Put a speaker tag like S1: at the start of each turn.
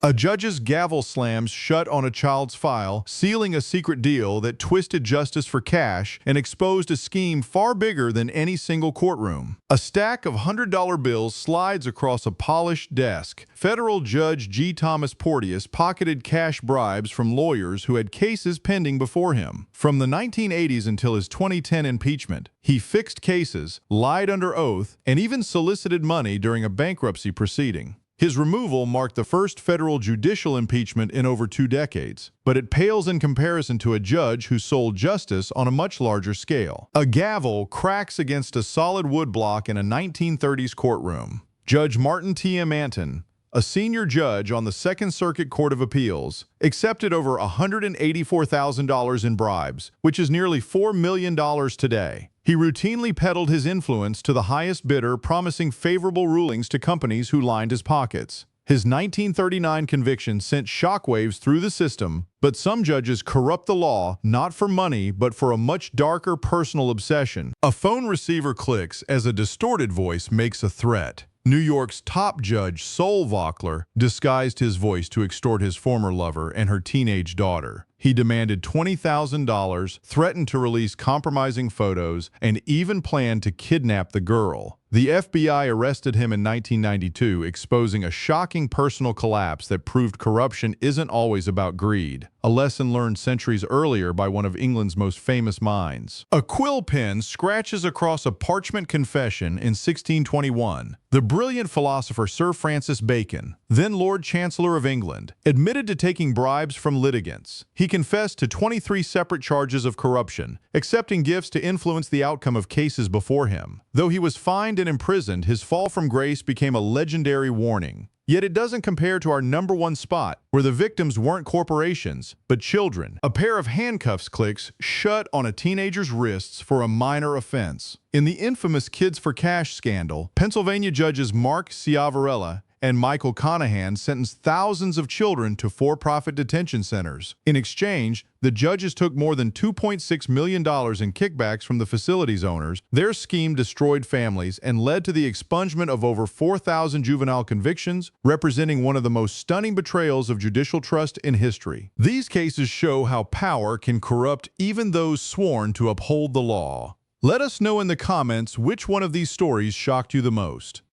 S1: A judge's gavel slams shut on a child's file, sealing a secret deal that twisted justice for cash and exposed a scheme far bigger than any single courtroom. A stack of $100 bills slides across a polished desk. Federal Judge G. Thomas Porteous pocketed cash bribes from lawyers who had cases pending before him. From the 1980s until his 2010 impeachment, he fixed cases, lied under oath, and even solicited money during a bankruptcy proceeding. His removal marked the first federal judicial impeachment in over 2 decades, but it pales in comparison to a judge who sold justice on a much larger scale. A gavel cracks against a solid wood block in a 1930s courtroom. Judge Martin T. M. Anton, a senior judge on the Second Circuit Court of Appeals, accepted over $184,000 in bribes, which is nearly $4 million today. He routinely peddled his influence to the highest bidder, promising favorable rulings to companies who lined his pockets. His 1939 conviction sent shockwaves through the system, but some judges corrupt the law not for money but for a much darker personal obsession. A phone receiver clicks as a distorted voice makes a threat. New York's top judge, Sol Vockler, disguised his voice to extort his former lover and her teenage daughter. He demanded $20,000, threatened to release compromising photos, and even planned to kidnap the girl. The FBI arrested him in 1992, exposing a shocking personal collapse that proved corruption isn't always about greed, a lesson learned centuries earlier by one of England's most famous minds. A quill pen scratches across a parchment confession in 1621. The brilliant philosopher Sir Francis Bacon, then Lord Chancellor of England, admitted to taking bribes from litigants. He confessed to 23 separate charges of corruption, accepting gifts to influence the outcome of cases before him. Though he was fined and imprisoned, his fall from grace became a legendary warning. Yet it doesn't compare to our #1 spot, where the victims weren't corporations, but children. A pair of handcuffs clicks shut on a teenager's wrists for a minor offense. In the infamous Kids for Cash scandal, Pennsylvania judges Mark Ciavarella and Michael Conahan sentenced thousands of children to for-profit detention centers. In exchange, the judges took more than $2.6 million in kickbacks from the facilities owners. Their scheme destroyed families and led to the expungement of over 4,000 juvenile convictions, representing one of the most stunning betrayals of judicial trust in history. These cases show how power can corrupt even those sworn to uphold the law. Let us know in the comments which one of these stories shocked you the most.